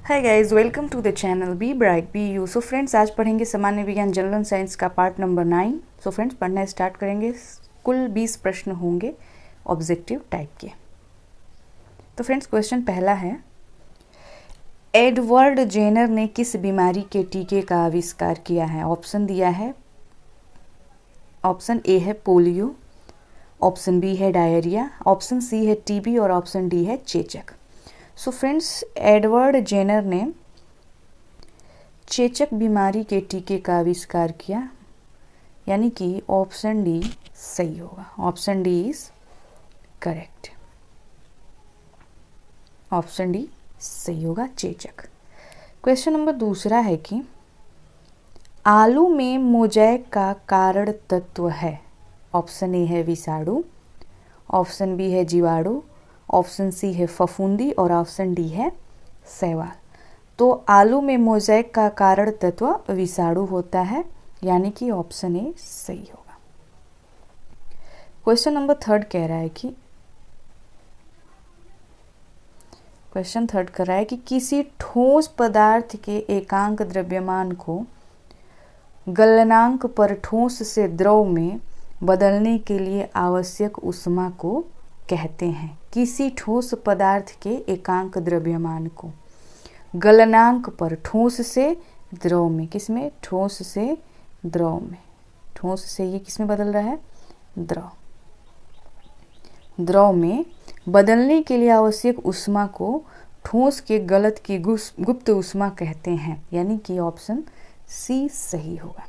Hi guys, welcome to the channel be bright be you. So friends, आज पढ़ेंगे सामान्य विज्ञान जनरल साइंस का पार्ट नंबर 9। सो फ्रेंड्स, पढ़ना स्टार्ट करेंगे। कुल 20 प्रश्न होंगे ऑब्जेक्टिव टाइप के। तो फ्रेंड्स, क्वेश्चन पहला है, एडवर्ड जेनर ने किस बीमारी के टीके का आविष्कार किया है? ऑप्शन दिया है, ऑप्शन ए है पोलियो, ऑप्शन बी है डायरिया, ऑप्शन सी है टीबी और ऑप्शन डी है चेचक। सो फ्रेंड्स, एडवर्ड जेनर ने चेचक बीमारी के टीके का आविष्कार किया, यानी कि ऑप्शन डी सही होगा। Option D is correct. Option D सही होगा, चेचक। क्वेश्चन नंबर दूसरा है कि आलू में मोजैक का कारण तत्व है? ऑप्शन ए है विषाणु, ऑप्शन बी है जीवाणु, ऑप्शन सी है फफूंदी और ऑप्शन डी है शैवाल। तो आलू में मोजैक का कारण तत्व विषाणु होता है, यानी कि ऑप्शन ए सही होगा। क्वेश्चन नंबर थर्ड कह रहा है कि किसी ठोस पदार्थ के एकांक द्रव्यमान को गलनांक पर ठोस से द्रव में बदलने के लिए आवश्यक ऊष्मा को कहते हैं। किसी ठोस पदार्थ के एकांक द्रव्यमान को गलनांक पर ठोस से द्रव में, किसमें? ठोस से द्रव में। ठोस से ये किसमें बदल रहा है? द्रव में बदलने के लिए आवश्यक ऊष्मा को ठोस के गलत की गुप्त ऊष्मा कहते हैं, यानी कि ऑप्शन सी सही होगा।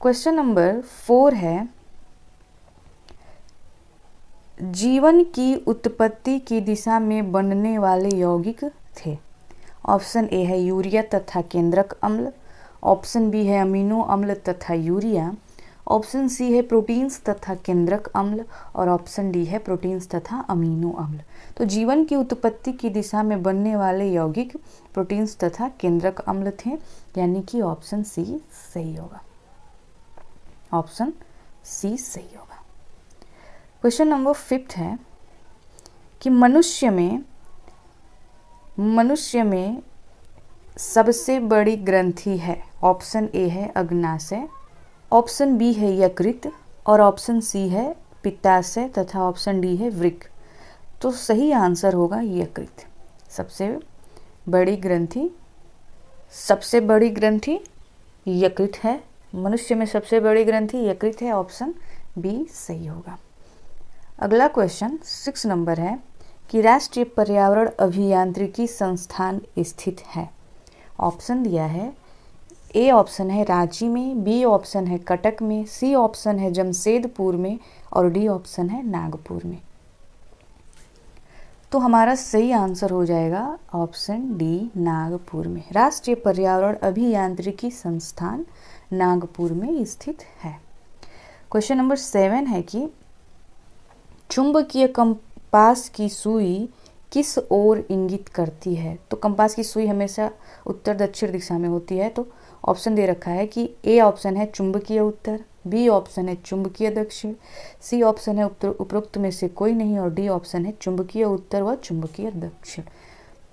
क्वेश्चन नंबर 4 है, जीवन की उत्पत्ति की दिशा में बनने वाले यौगिक थे। ऑप्शन ए है यूरिया तथा केंद्रक अम्ल, ऑप्शन बी है अमीनो अम्ल तथा यूरिया, ऑप्शन सी है प्रोटीन्स तथा केंद्रक अम्ल और ऑप्शन डी है प्रोटीन्स तथा अमीनो अम्ल। तो जीवन की उत्पत्ति की दिशा में बनने वाले यौगिक प्रोटीन्स तथा केंद्रक अम्ल थे, यानी कि ऑप्शन सी सही होगा। ऑप्शन सी सही होगा। क्वेश्चन नंबर 5 है कि मनुष्य में सबसे बड़ी ग्रंथि है। ऑप्शन ए है अग्नाशय, ऑप्शन बी है यकृत और ऑप्शन सी है पित्ताशय तथा ऑप्शन डी है वृक्क। तो सही आंसर होगा यकृत। सबसे बड़ी ग्रंथि यकृत है। मनुष्य में सबसे बड़ी ग्रंथि यकृत है। ऑप्शन बी सही होगा। अगला क्वेश्चन 6 नंबर है कि राष्ट्रीय पर्यावरण अभियांत्रिकी संस्थान स्थित है। ऑप्शन दिया है, ए ऑप्शन है रांची में, बी ऑप्शन है कटक में, सी ऑप्शन है जमशेदपुर में और डी ऑप्शन है नागपुर में। तो हमारा सही आंसर हो जाएगा ऑप्शन डी नागपुर में। राष्ट्रीय पर्यावरण अभियांत्रिकी संस्थान नागपुर में स्थित है। क्वेश्चन नंबर 7 है कि चुंबकीय कंपास की सुई किस ओर इंगित करती है? तो कंपास की सुई हमेशा उत्तर दक्षिण दिशा में होती है। तो ऑप्शन दे रखा है कि ए ऑप्शन है चुंबकीय उत्तर, बी ऑप्शन है चुंबकीय दक्षिण, सी ऑप्शन है उपरोक्त में से कोई नहीं और डी ऑप्शन है चुंबकीय उत्तर व चुंबकीय दक्षिण।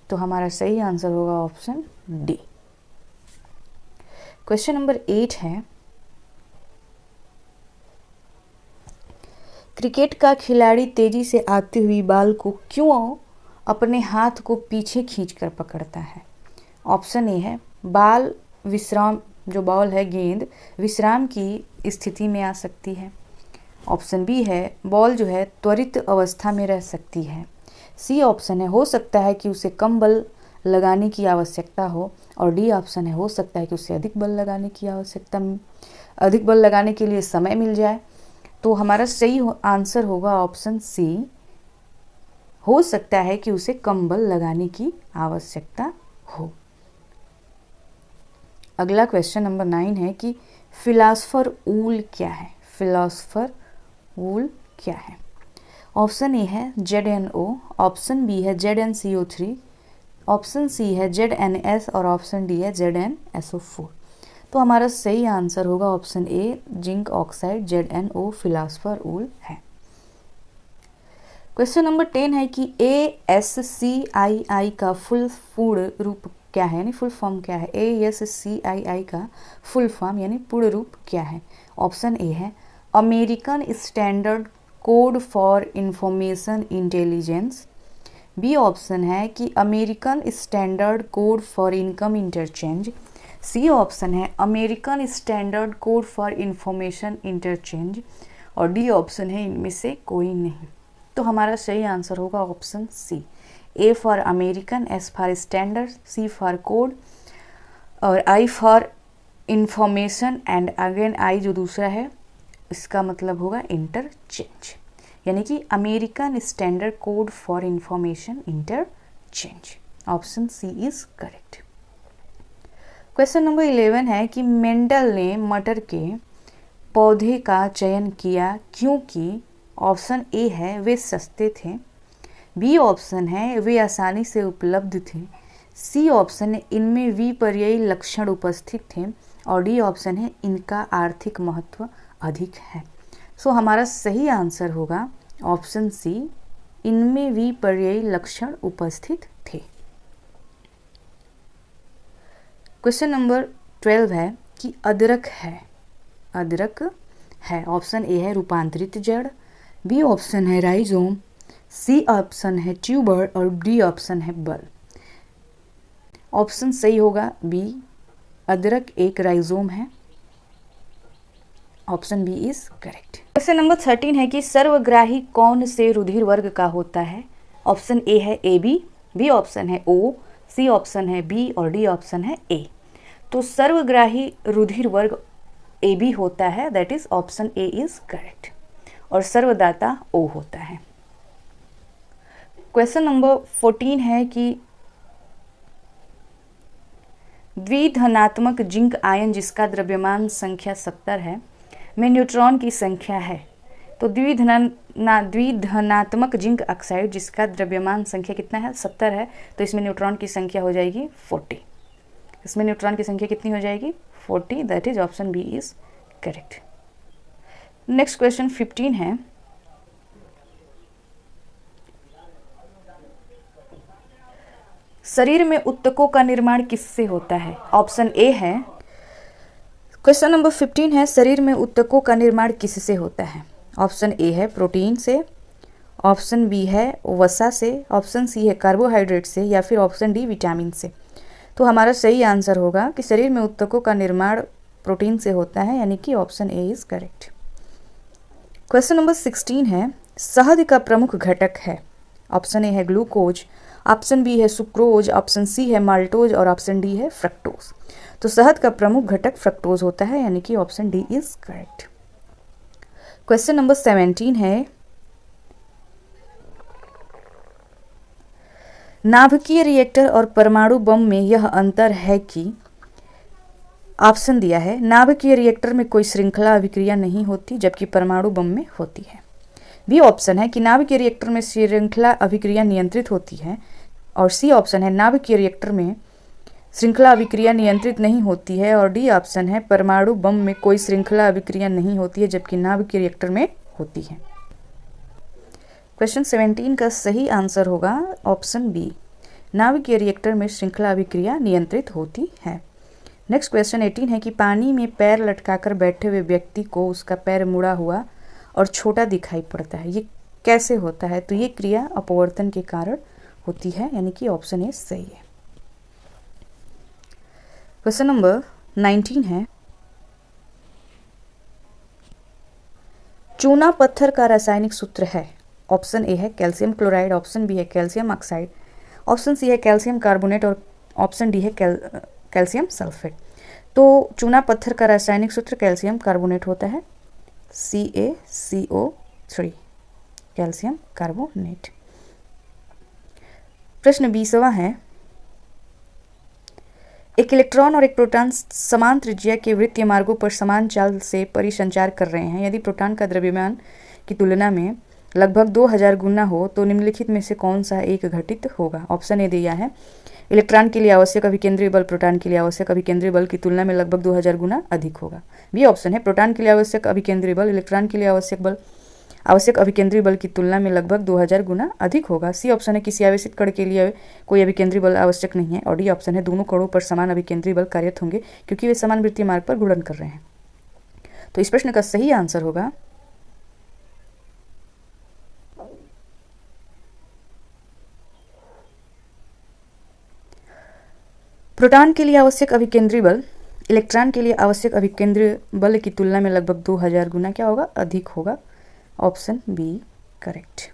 तो हमारा सही आंसर होगा ऑप्शन डी। क्वेश्चन नंबर 8 है, क्रिकेट का खिलाड़ी तेजी से आती हुई बॉल को क्यों अपने हाथ को पीछे खींचकर पकड़ता है? ऑप्शन ए है बॉल है गेंद विश्राम की स्थिति में आ सकती है। ऑप्शन बी है बॉल जो है त्वरित अवस्था में रह सकती है। सी ऑप्शन है हो सकता है कि उसे कम बल लगाने की आवश्यकता हो और डी ऑप्शन है हो सकता है कि उसे अधिक बल लगाने के लिए समय मिल जाए। तो हमारा सही आंसर होगा ऑप्शन सी, हो सकता है कि उसे कम बल लगाने की आवश्यकता हो। अगला क्वेश्चन नंबर 9 है कि फिलॉसफर ऊल क्या है? फिलॉसफर ऊल क्या है? ऑप्शन ए है ZnO, ऑप्शन बी है ZnCO3, ऑप्शन सी है ZnS और ऑप्शन डी है ZnSO4। तो हमारा सही आंसर होगा option A zinc oxide ZnO philosopher wool है। क्वेश्चन नंबर 10 है कि ASCII का फुल पूर्ण रूप क्या है, यानी फुल फॉर्म क्या है। ASCII का फुल फॉर्म यानी पूर्ण रूप क्या है। ऑप्शन ए है American standard code for information intelligence. B option है कि American standard code for income interchange. C option है American standard code for information interchange. और डी ऑप्शन है इनमें से कोई नहीं। तो हमारा सही आंसर होगा option C, A for American, S for standard, C for code और I for information and again I जो दूसरा है इसका मतलब होगा इंटरचेंज, यानी कि American standard code for information interchange. Option C is correct. Question number 11 है कि मेंडल ने मटर के पौधे का चयन किया क्योंकि ऑप्शन ए है वे सस्ते थे, बी ऑप्शन है वे आसानी से उपलब्ध थे, सी ऑप्शन है इनमें विपर्ययी लक्षण उपस्थित थे और डी ऑप्शन है इनका आर्थिक महत्व अधिक है। सो हमारा सही आंसर होगा ऑप्शन सी, इनमें विपर्ययी लक्षण उपस्थित थे। क्वेश्चन नंबर 12 है कि अदरक है, अदरक है। ऑप्शन ए है रूपांतरित जड़, बी ऑप्शन है राइजोम, सी ऑप्शन है ट्यूबर और डी ऑप्शन है बल। ऑप्शन सही होगा बी, अदरक एक राइजोम है। Option B is correct. Question number 13 है कि सर्वग्राही कौन से रुधिर वर्ग का होता है। ऑप्शन ए है ए बी ऑप्शन है ओ, सी ऑप्शन है बी और डी ऑप्शन है ए। तो सर्वग्राही रुधिर वर्ग ए बी होता है, that is option A is correct. और सर्वदाता ओ होता है। क्वेश्चन नंबर 14 है कि द्विधनात्मक जिंक आयन जिसका द्रव्यमान संख्या 70 है में न्यूट्रॉन की संख्या है। तो द्विधनात्मक जिंक ऑक्साइड जिसका द्रव्यमान संख्या कितना है 70 है, तो इसमें न्यूट्रॉन की संख्या हो जाएगी 40। इसमें न्यूट्रॉन की संख्या कितनी हो जाएगी 40, that is option B is correct. Next question 15 है शरीर में उत्तकों का निर्माण किससे होता है। ऑप्शन ए है, क्वेश्चन नंबर 15 है शरीर में उत्तकों का निर्माण किससे होता है। ऑप्शन ए है प्रोटीन से, ऑप्शन बी है वसा से, ऑप्शन सी है कार्बोहाइड्रेट से या फिर ऑप्शन डी विटामिन से। तो हमारा सही आंसर होगा कि शरीर में उत्तकों का निर्माण प्रोटीन से होता है, यानी कि option A is correct. Question number 16 है शहद का प्रमुख घटक है। ऑप्शन ए है ग्लूकोज, ऑप्शन बी है सुक्रोज, ऑप्शन सी है माल्टोज और ऑप्शन डी है फ्रक्टोज। तो शहद का प्रमुख घटक फ्रक्टोज होता है, यानी कि option D is correct. Question number 17 है नाभिकीय रिएक्टर और परमाणु बम में यह अंतर है कि ऑप्शन दिया है नाभिकीय रिएक्टर में कोई श्रृंखला अभिक्रिया नहीं होती जबकि परमाणु बम में होती है। बी ऑप्शन है कि नाभिकीय रिएक्टर में श्रृंखला अभिक्रिया नियंत्रित होती है और सी ऑप्शन है नाभिकीय रिएक्टर में श्रृंखला अभिक्रिया नियंत्रित नहीं होती है और डी ऑप्शन है परमाणु बम में कोई श्रृंखला अभिक्रिया नहीं होती है जबकि नाभिकीय रिएक्टर में होती है। क्वेश्चन 17 का सही आंसर होगा ऑप्शन बी, नाभिकीय रिएक्टर में श्रृंखला अभिक्रिया नियंत्रित होती है। नेक्स्ट क्वेश्चन 18 है कि पानी में पैर लटकाकर बैठे हुए व्यक्ति को उसका पैर मुड़ा हुआ और छोटा दिखाई पड़ता है, ये कैसे होता है। तो ये क्रिया अपवर्तन के कारण होती है, यानी कि ऑप्शन ए सही है। क्वेश्चन नंबर 19 है चूना पत्थर का रासायनिक सूत्र है। ऑप्शन ए है कैल्शियम क्लोराइड, ऑप्शन बी है कैल्शियम ऑक्साइड, ऑप्शन सी है कैल्शियम कार्बोनेट और ऑप्शन डी है कैल्शियम सल्फेट। तो चूना पत्थर का रासायनिक सूत्र कैल्शियम कार्बोनेट होता है, CaCO3 कैल्शियम कार्बोनेट। प्रश्न 20वां है एक इलेक्ट्रॉन और एक प्रोटॉन समान त्रिज्या के वृत्तीय मार्गों पर समान चाल से परिसंचार कर रहे हैं। यदि प्रोटॉन का द्रव्यमान की तुलना में लगभग 2000 गुना हो तो निम्नलिखित में से कौन सा एक घटित होगा। ऑप्शन ए दिया है इलेक्ट्रॉन के लिए आवश्यक अभिकेंद्रीय बल प्रोटॉन के लिए आवश्यक अभिकेंद्रीय बल की तुलना में लगभग 2000 गुना अधिक होगा। बी ऑप्शन है प्रोटॉन के लिए आवश्यक अभिकेंद्रीय बल इलेक्ट्रॉन के लिए आवश्यक बल आवश्यक अभिकेंद्री बल की तुलना में लगभग 2000 गुना अधिक होगा। सी ऑप्शन है किसी आवेशित कण के लिए कोई अभिकेंद्री बल आवश्यक नहीं है। और डी ऑप्शन है दोनों कणों पर समान अभिकेंद्री बल कार्यरत होंगे क्योंकि वे समान वृत्तीय मार्ग पर घूर्णन कर रहे हैं। तो इस प्रश्न का सही आंसर होगा प्रोटॉन के लिए आवश्यक अभिकेंद्री बल इलेक्ट्रॉन के लिए आवश्यक अभिकेंद्री बल की तुलना में लगभग 2000 गुना क्या होगा, अधिक होगा। Option B correct.